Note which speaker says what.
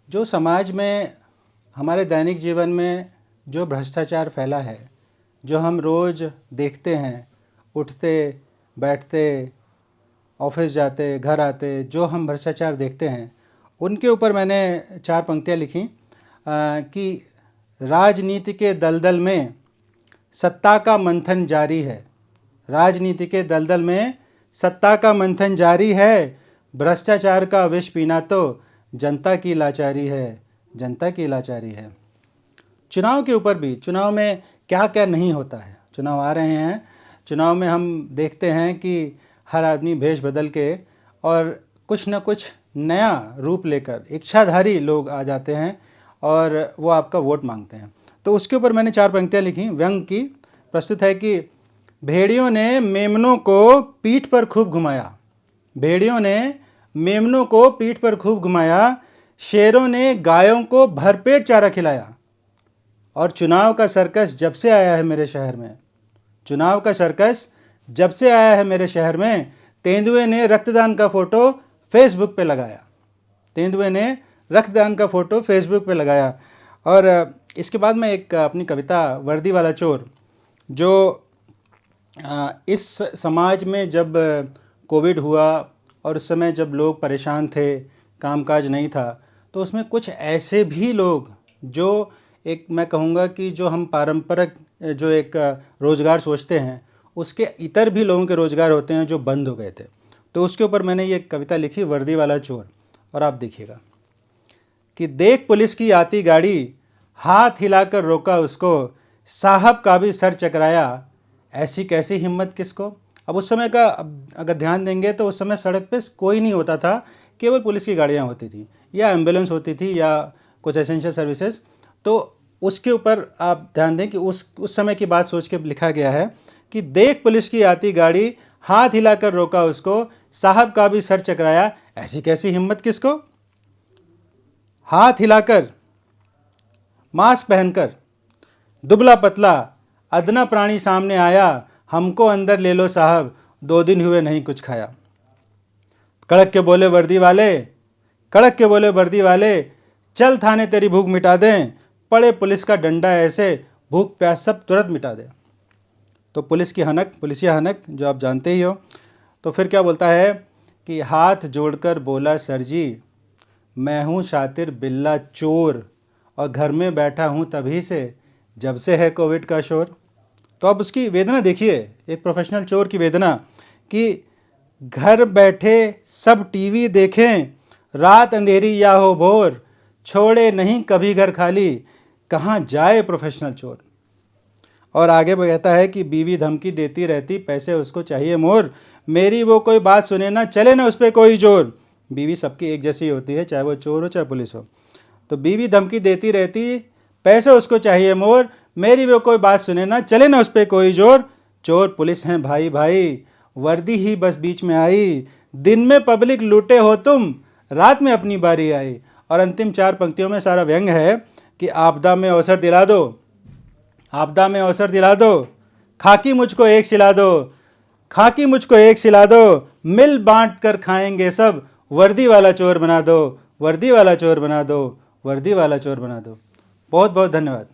Speaker 1: जो समाज में हमारे दैनिक जीवन में जो भ्रष्टाचार फैला है, जो हम रोज़ देखते हैं, उठते बैठते, ऑफिस जाते, घर आते, जो हम भ्रष्टाचार देखते हैं, उनके ऊपर मैंने 4 पंक्तियाँ लिखी कि राजनीति के दलदल में सत्ता का मंथन जारी है। राजनीति के दलदल में सत्ता का मंथन जारी है। भ्रष्टाचार का विष पीना तो जनता की लाचारी है, जनता की लाचारी है। चुनाव के ऊपर भी, चुनाव में क्या क्या नहीं होता है। चुनाव आ रहे हैं, चुनाव में हम देखते हैं कि हर आदमी भेष बदल के और कुछ न कुछ नया रूप लेकर इच्छाधारी लोग आ जाते हैं और वो आपका वोट मांगते हैं। तो उसके ऊपर मैंने 4 पंक्तियाँ लिखी, व्यंग की। प्रस्तुत है कि भेड़ियों ने मेमनों को पीठ पर खूब घुमाया। भेड़ियों ने मेमनों को पीठ पर खूब घुमाया, शेरों ने गायों को भरपेट चारा खिलाया। और चुनाव का सर्कस जब से आया है मेरे शहर में, चुनाव का सर्कस जब से आया है मेरे शहर में, तेंदुए ने रक्तदान का फोटो फेसबुक पे लगाया। तेंदुए ने रक्तदान का फोटो फेसबुक पे लगाया। और इसके बाद में एक अपनी कविता वर्दी वाला चोर, जो इस समाज में जब कोविड हुआ और उस समय जब लोग परेशान थे, कामकाज नहीं था, तो उसमें कुछ ऐसे भी लोग जो एक, मैं कहूँगा कि जो हम पारंपरिक जो एक रोज़गार सोचते हैं, उसके इतर भी लोगों के रोज़गार होते हैं जो बंद हो गए थे। तो उसके ऊपर मैंने ये कविता लिखी, वर्दी वाला चोर। और आप देखिएगा कि देख पुलिस की आती गाड़ी, हाथ हिलाकर रोका उसको, साहब का भी सर चकराया, ऐसी कैसी हिम्मत किसको। अब उस समय का अगर ध्यान देंगे तो उस समय सड़क पे कोई नहीं होता था, केवल पुलिस की गाड़ियाँ होती थी या एम्बुलेंस होती थी या कुछ एसेंशियल सर्विसेज। तो उसके ऊपर आप ध्यान दें कि उस समय की बात सोच के लिखा गया है कि देख पुलिस की आती गाड़ी, हाथ हिलाकर रोका उसको, साहब का भी सर चकराया, ऐसी कैसी हिम्मत किसको। हाथ हिलाकर, मास्क पहनकर, दुबला पतला अदना प्राणी सामने आया, हमको अंदर ले लो साहब, 2 दिन हुए नहीं कुछ खाया। कड़क के बोले वर्दी वाले, कड़क के बोले वर्दी वाले, चल थाने तेरी भूख मिटा दें, पड़े पुलिस का डंडा ऐसे, भूख प्यास सब तुरंत मिटा दे। तो पुलिस की हनक, पुलिसिया हनक जो आप जानते ही हो। तो फिर क्या बोलता है कि हाथ जोड़कर बोला सर जी, मैं हूँ शातिर बिल्ला चोर और घर में बैठा हूँ तभी से, जब से है कोविड का शोर। तो अब उसकी वेदना देखिए, एक प्रोफेशनल चोर की वेदना कि घर बैठे सब टीवी देखें, रात अंधेरी या हो भोर, छोड़े नहीं कभी घर खाली, कहाँ जाए प्रोफेशनल चोर। और आगे कहता है कि बीवी धमकी देती रहती, पैसे उसको चाहिए मोर, मेरी वो कोई बात सुने ना, चले ना उस पर कोई जोर। बीवी सबकी एक जैसी होती है, चाहे वो चोर हो चाहे पुलिस हो। तो बीवी धमकी देती रहती, पैसे उसको चाहिए मोर, मेरी वो कोई बात सुने ना, चले ना उस पर कोई जोर। चोर पुलिस हैं भाई भाई, वर्दी ही बस बीच में आई, दिन में पब्लिक लूटे हो तुम, रात में अपनी बारी आई। और अंतिम 4 पंक्तियों में सारा व्यंग है कि आपदा में अवसर दिला दो, आपदा में अवसर दिला दो, खाकी मुझको एक सिला दो, खाकी मुझको एक सिला दो, मिल बांट कर खाएंगे सब, वर्दी वाला चोर बना दो, वर्दी वाला चोर बना दो, वर्दी वाला चोर बना दो। बहुत बहुत धन्यवाद।